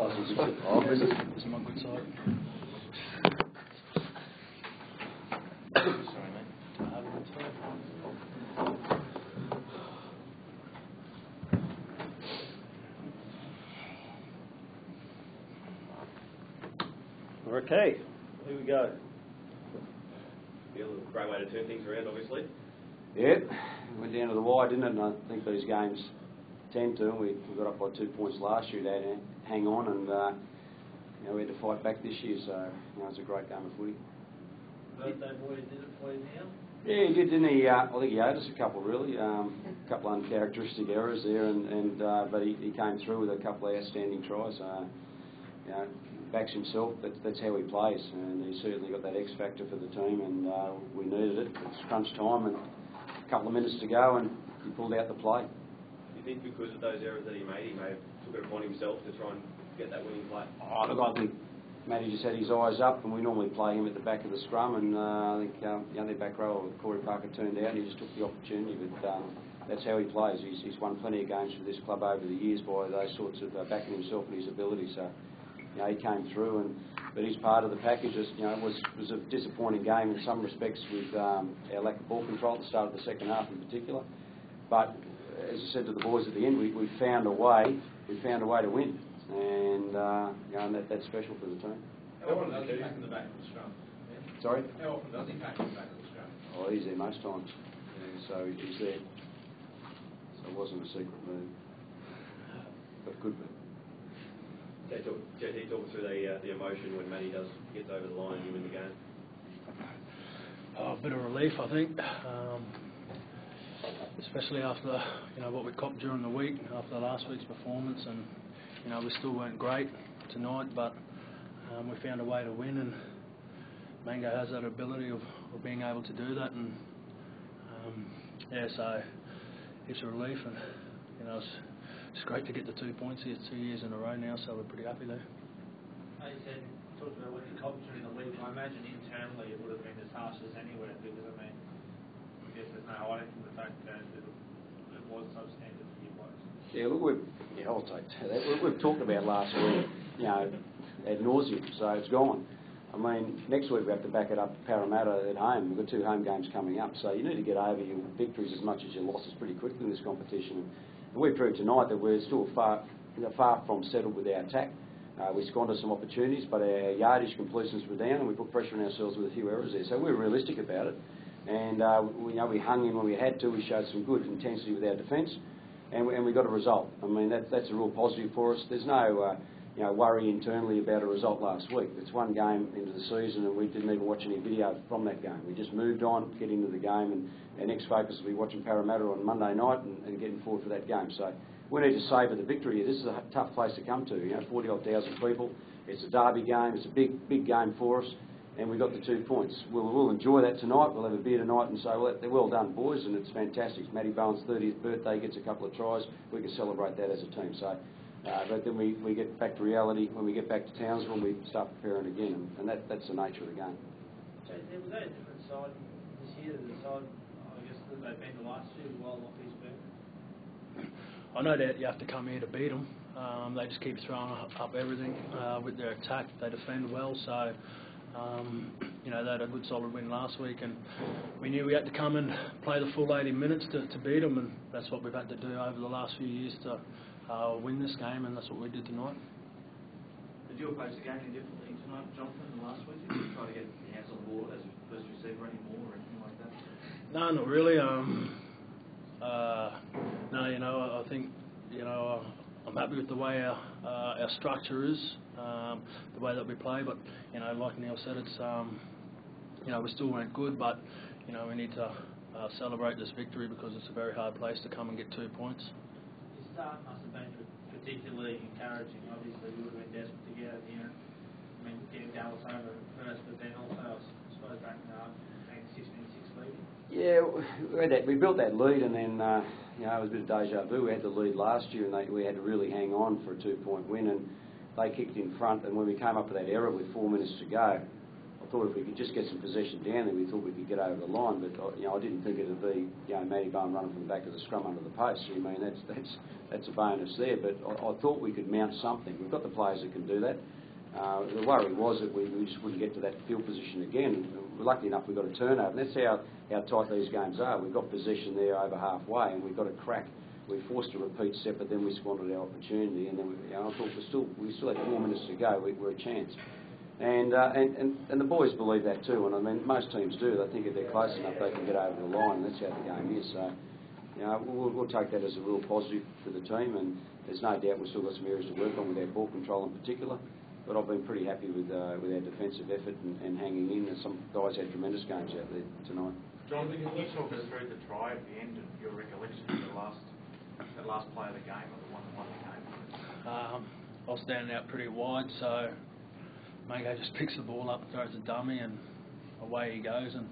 Oh, is it? This is my good side. Sorry, mate. I have a good side. Okay, here we go. Feel a great way to turn things around, obviously. Yeah, went down to the wire, didn't it? And I think these games tend to. We got up by 2 points last year. They had to hang on, and we had to fight back this year. So it's a great game of footy. Birthday boy did it for you now? Yeah, he did, didn't he? I think he owed us a couple, really. A couple of uncharacteristic errors there, but he came through with a couple of outstanding tries. Backs himself. That's how he plays, and he certainly got that X factor for the team, and we needed it. It's crunch time, and a couple of minutes to go, and he pulled out the play. Do you think because of those errors that he may have took it upon himself to try and get that winning play? Oh, look, I think Matty just had his eyes up, and we normally play him at the back of the scrum, and I think the only back row, Corey Parker, turned out, and he just took the opportunity. But that's how he plays. He's won plenty of games for this club over the years by those sorts of backing himself and his ability. So. He came through, but he's part of the package. It was a disappointing game in some respects with our lack of ball control at the start of the second half in particular. But as I said to the boys at the end, we found a way. We found a way to win, and that's special for the team. How often does he pack in the back of the scrum? Yeah. Sorry? How often does he pack in the back of the scrum? Oh, he's there most times. Yeah, so he's there. So it wasn't a secret move, but good move. JT, talk us through the emotion when Matty gets over the line and you win the game. A bit of relief, I think, especially after what we copped during the week, after last week's performance, and we still weren't great tonight, but we found a way to win, and Mango has that ability of being able to do that, and so it's a relief, and it's great to get the 2 points here 2 years in a row now, so we're pretty happy there. You said, talked about what you copped during the week. I imagine internally it would have been as harsh as anywhere, because I guess there's no hiding from the fact that it was substandard for you guys. Yeah, look, I'll take that. We've talked about last week, ad nauseum, so it's gone. I mean, next week we have to back it up Parramatta at home. We've got 2 home games coming up, so you need to get over your victories as much as your losses pretty quickly in this competition. And we proved tonight that we're still far from settled with our attack. We squandered some opportunities, but our yardage completions were down, and we put pressure on ourselves with a few errors there. So we're realistic about it, and we hung in when we had to. We showed some good intensity with our defence, and we got a result. I mean, that's a real positive for us. There's no worry internally about a result last week. It's one game into the season, and we didn't even watch any video from that game. We just moved on, get into the game, and our next focus will be watching Parramatta on Monday night and getting forward for that game. So we need to savour the victory here. This is a tough place to come to. 40-odd thousand people. It's a derby game. It's a big game for us, and we got the 2 points. We'll enjoy that tonight. We'll have a beer tonight and say, well done, boys, and it's fantastic. Matty Bowen's 30th birthday, gets a couple of tries. We can celebrate that as a team. So. But then we get back to reality. When we get back to Townsville, we start preparing again, and that's the nature of the game. Was that a different side this year to the side, I guess, that they've been the last year while Lockheed's been? I know that you have to come here to beat them. They just keep throwing up everything with their attack. They defend well, so they had a good solid win last week, and we knew we had to come and play the full 80 minutes to beat them, and that's what we've had to do over the last few years to win this game, and that's what we did tonight. Did you approach the game any differently tonight, Jonathan, than last week? Did you try to get your hands on the ball as a first receiver anymore or anything like that? No, not really. No, I think, I'm happy with the way our structure is, the way that we play, but, like Neil said, it's, we still weren't good, but, we need to celebrate this victory because it's a very hard place to come and get 2 points. Your start must have been particularly encouraging. Obviously, you would have been desperate to get out here. I mean, getting Dallas over first, but then also, I suppose, back in the 16-6 lead. Yeah, we built that lead, and then it was a bit of deja vu. We had the lead last year, and we had to really hang on for a 2-point win, and they kicked in front. And when we came up with that error with 4 minutes to go, I I thought if we could just get some possession down there, we thought we could get over the line. But I didn't think it'd be Matty Bone running from the back of the scrum under the post. I mean that's a bonus there. But I thought we could mount something. We've got the players that can do that. The worry was that we just wouldn't get to that field position again. Luckily enough, we got a turnover. And that's how tight these games are. We've got possession there over halfway, and we've got a crack. We forced a repeat set, but then we squandered our opportunity. And then I thought we still had 4 minutes to go. We're a chance. And the boys believe that too. And I mean, most teams do. They think if they're close enough, they can get over the line. And that's how the game is. So, we'll take that as a real positive for the team. And there's no doubt we've still got some areas to work on with our ball control in particular. But I've been pretty happy with our defensive effort and hanging in. And some guys had tremendous games out there tonight. John, can you talk us through the try at the end and your recollection of the last play of the game, or the one that won the game? I was standing out pretty wide, so Mango just picks the ball up, throws a dummy, and away he goes. And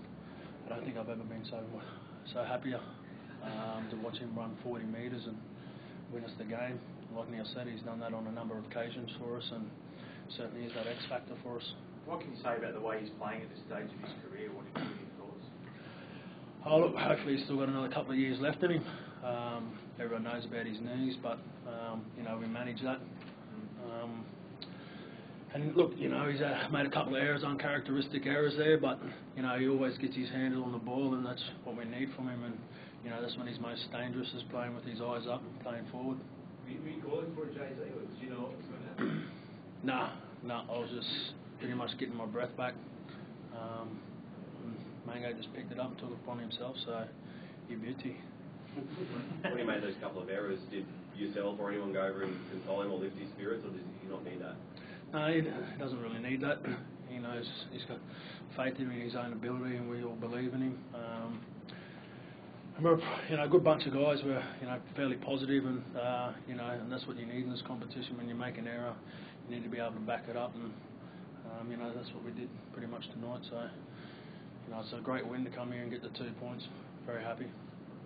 I don't think I've ever been so happier to watch him run 40 metres and win us the game. Like Neil said, he's done that on a number of occasions for us, and certainly is that X factor for us. What can you say about the way he's playing at this stage of his career? What are your thoughts? Oh, look, hopefully he's still got another couple of years left in him. Everyone knows about his knees, but we manage that. And look, he's made a couple of errors, uncharacteristic errors there, but he always gets his handle on the ball, and that's what we need from him. And that's when he's most dangerous, is playing with his eyes up and playing forward. Were you calling for a Jay-Z, or did you know what was going to happen? No, I was just pretty much getting my breath back. Mango just picked it up and took it upon himself, so you beauty. When he made those couple of errors, did yourself or anyone go over and console him or lift his spirits, or does he not need that? No, he doesn't really need that. He knows he's got faith in his own ability, and we all believe in him. We're a good bunch of guys. We're fairly positive, and and that's what you need in this competition. When you make an error, you need to be able to back it up, and that's what we did pretty much tonight. So it's a great win to come here and get the 2 points. Very happy.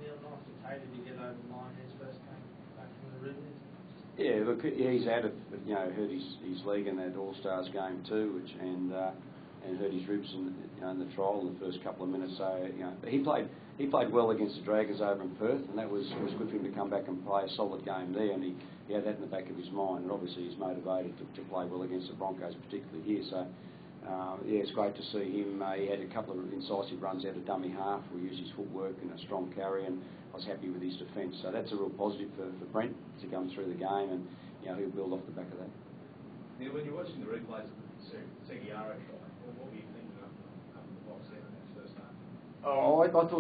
Neil, nice to Tay, did you get over the line his first game back from the Ribbons? Yeah, look, he's had it, but hurt his leg in that All-Stars game too, and hurt his ribs in the trial in the first couple of minutes. So he played well against the Dragons over in Perth, and that was good for him to come back and play a solid game there. And he had that in the back of his mind, and obviously he's motivated to play well against the Broncos, particularly here. So it's great to see him. He had a couple of incisive runs out of dummy half. We used his footwork and a strong carry, and I was happy with his defence. So that's a real positive for Brent to come through the game, and he'll build off the back of that. Neil, when you're watching the replays of the Seguiara try, what were you thinking up in the box there in that first half? Oh, I thought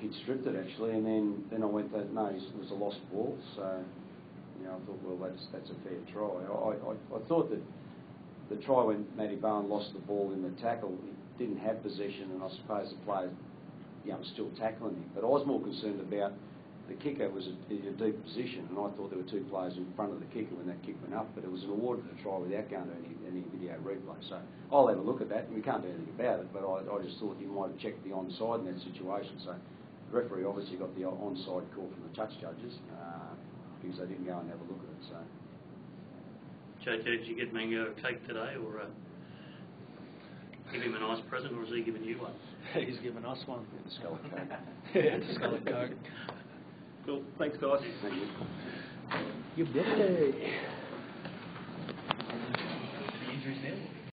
he'd stripped it actually, and then I went that no, it was a lost ball. So I thought, well, that's a fair try. I thought that the try when Matty Bone lost the ball in the tackle, he didn't have possession, and I suppose the player was still tackling him. But I was more concerned about the kicker was in a deep position, and I thought there were two players in front of the kicker when that kick went up, but it was an awarded a try without going to any video replay. So I'll have a look at that, and we can't do anything about it, but I just thought you might have checked the onside in that situation. So the referee obviously got the onside call from the touch judges because they didn't go and have a look at it. So. JT, did you get Mango a cake today, or give him a nice present, or has he given you one? He's given us one. The Scarlet Coke. Yeah, it's a Scarlet Coke. Cool. Thanks, guys. Thank you. You bet.